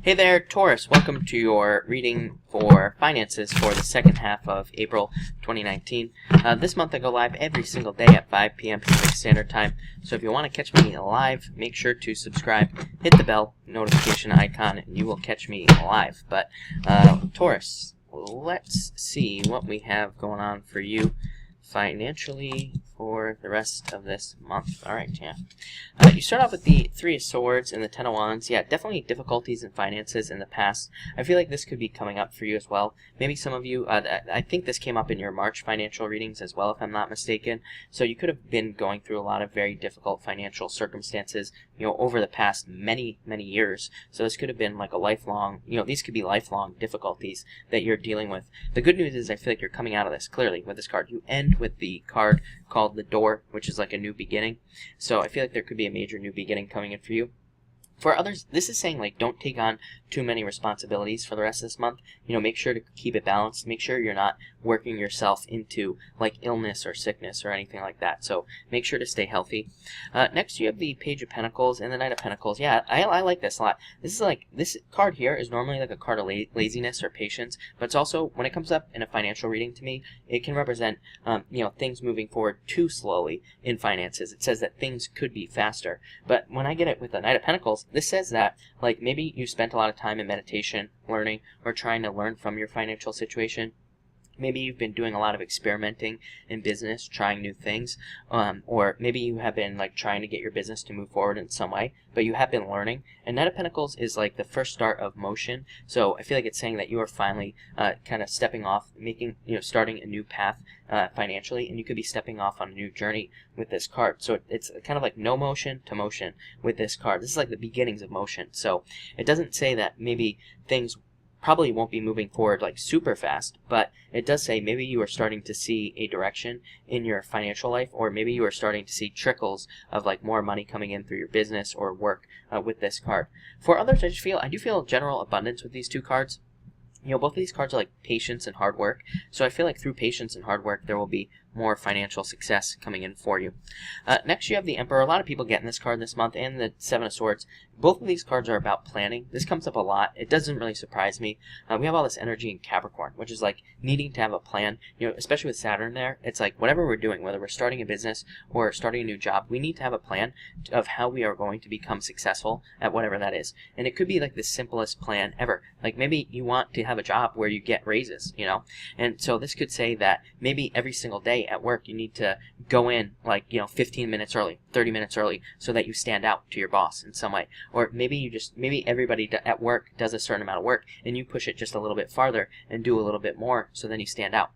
Hey there, Taurus. Welcome to your reading for finances for the second half of April 2019. This month I go live every single day at 5 p.m. Pacific Standard Time. So if you want to catch me live, make sure to subscribe, hit the bell notification icon, and you will catch me live. But Taurus, let's see what we have going on for you financially for the rest of this month. Alright, yeah. You start off with the Three of Swords and the Ten of Wands. Yeah, definitely difficulties in finances in the past. I feel like this could be coming up for you as well. Maybe some of you, I think this came up in your March financial readings as well, if I'm not mistaken. So you could have been going through a lot of very difficult financial circumstances, over the past many years. So this could have been like a lifelong, these could be lifelong difficulties that you're dealing with. The good news is I feel like you're coming out of this clearly with this card. You end with the card called the Door, which is like a new beginning. So I feel like there could be a major new beginning coming in for you. For others, this is saying, like, don't take on too many responsibilities for the rest of this month. Make sure to keep it balanced. Make sure you're not working yourself into, like, illness or sickness or anything like that. So make sure to stay healthy. Next, you have the Page of Pentacles and the Knight of Pentacles. Yeah, I like this a lot. This card here is normally like a card of laziness or patience, but it's also, when it comes up in a financial reading to me, it can represent, things moving forward too slowly in finances. It says that things could be faster. But when I get it with the Knight of Pentacles, this says that, like, maybe you spent a lot of time in meditation, learning, or trying to learn from your financial situation. Maybe you've been doing a lot of experimenting in business, trying new things, or maybe you have been like trying to get your business to move forward in some way, but you have been learning. And Knight of Pentacles is like the first start of motion. So I feel like it's saying that you are finally kind of stepping off, starting a new path financially, and you could be stepping off on a new journey with this card. So it's kind of like no motion to motion with this card. This is like the beginnings of motion. So it doesn't say that maybe things probably won't be moving forward like super fast, but it does say maybe you are starting to see a direction in your financial life, or maybe you are starting to see trickles of like more money coming in through your business or work with this card. For others, I do feel general abundance with these two cards. Both of these cards are like patience and hard work. So I feel like through patience and hard work, there will be more financial success coming in for you. Next, you have the Emperor. A lot of people getting this card this month, and the Seven of Swords. Both of these cards are about planning. This comes up a lot. It doesn't really surprise me. We have all this energy in Capricorn, which is like needing to have a plan. Especially with Saturn there, it's like whatever we're doing, whether we're starting a business or starting a new job, we need to have a plan of how we are going to become successful at whatever that is. And it could be like the simplest plan ever. Like maybe you want to have a job where you get raises, And so this could say that maybe every single day at work you need to go in like 15 minutes early, 30 minutes early, so that you stand out to your boss in some way. Or maybe everybody at work does a certain amount of work and you push it just a little bit farther and do a little bit more, so then you stand out.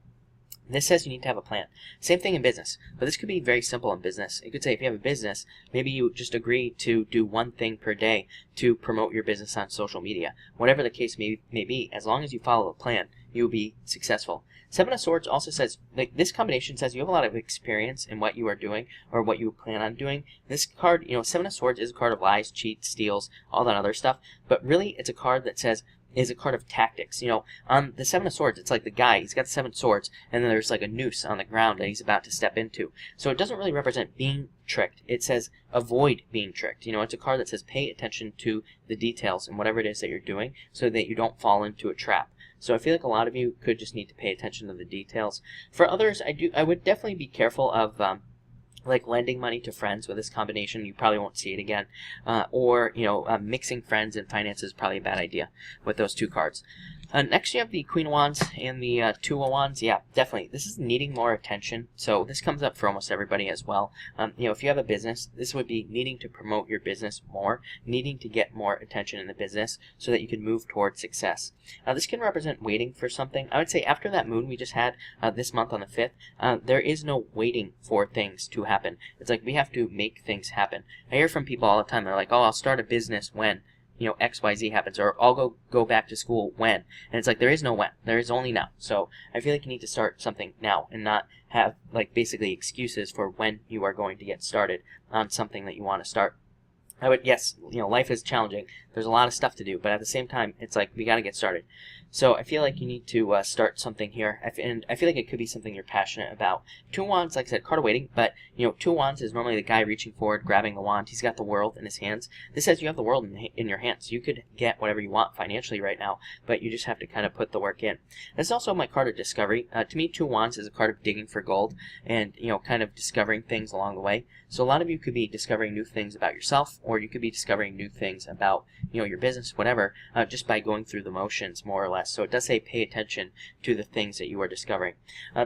This says you need to have a plan. Same thing in business, but this could be very simple in business. It could say if you have a business, maybe you just agree to do one thing per day to promote your business on social media. Whatever the case may be, as long as you follow a plan, you'll be successful. Seven of Swords also says, like, this combination says you have a lot of experience in what you are doing or what you plan on doing. This card, Seven of Swords is a card of lies, cheats, steals, all that other stuff, but really it's a card that says, is a card of tactics. On the Seven of Swords, it's like the guy, he's got 7 swords, and then there's like a noose on the ground that he's about to step into. So it doesn't really represent being tricked. It says avoid being tricked. It's a card that says pay attention to the details and whatever it is that you're doing so that you don't fall into a trap. So I feel like a lot of you could just need to pay attention to the details. For others, I would definitely be careful of like lending money to friends with this combination. You probably won't see it again. Or mixing friends and finances is probably a bad idea with those two cards. Next, you have the Queen of Wands and the Two of Wands. Yeah, definitely. This is needing more attention. So this comes up for almost everybody as well. If you have a business, this would be needing to promote your business more, needing to get more attention in the business so that you can move towards success. This can represent waiting for something. I would say after that moon we just had this month on the 5th, there is no waiting for things to happen. It's like we have to make things happen. I hear from people all the time. They're like, oh, I'll start a business when XYZ happens, or I'll go back to school when. And it's like, there is no when. There is only now. So I feel like you need to start something now and not have like basically excuses for when you are going to get started on something that you want to start. Yes, life is challenging. There's a lot of stuff to do, but at the same time, it's like we got to get started. So I feel like you need to start something here, and I feel like it could be something you're passionate about. Two wands, like I said, card of waiting, but two wands is normally the guy reaching forward, grabbing the wand. He's got the world in his hands. This says you have the world in your hands. You could get whatever you want financially right now, but you just have to kind of put the work in. It's also my card of discovery. To me, two wands is a card of digging for gold, and kind of discovering things along the way. So a lot of you could be discovering new things about yourself, or you could be discovering new things about your business, whatever, just by going through the motions, more or less. So it does say pay attention to the things that you are discovering.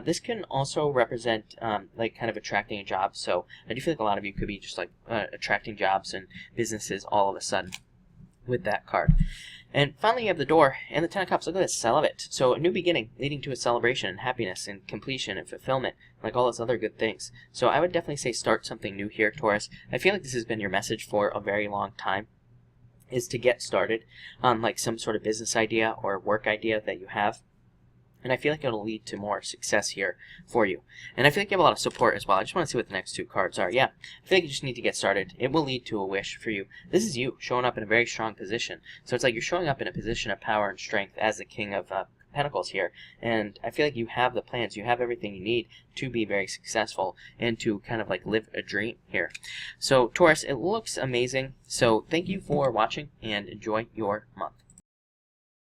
This can also represent like kind of attracting a job. So I do feel like a lot of you could be just like attracting jobs and businesses all of a sudden with that card. And finally, you have the door and the Ten of Cups. Look at this, I love it. So a new beginning leading to a celebration and happiness and completion and fulfillment, like all those other good things. So I would definitely say start something new here, Taurus. I feel like this has been your message for a very long time, is to get started on like some sort of business idea or work idea that you have. And I feel like it'll lead to more success here for you. And I feel like you have a lot of support as well. I just want to see what the next two cards are. Yeah, I feel like you just need to get started. It will lead to a wish for you. This is you showing up in a very strong position. So it's like you're showing up in a position of power and strength as the King of Pentacles here. And I feel like you have the plans. You have everything you need to be very successful and to kind of like live a dream here. So Taurus, it looks amazing. So thank you for watching and enjoy your month.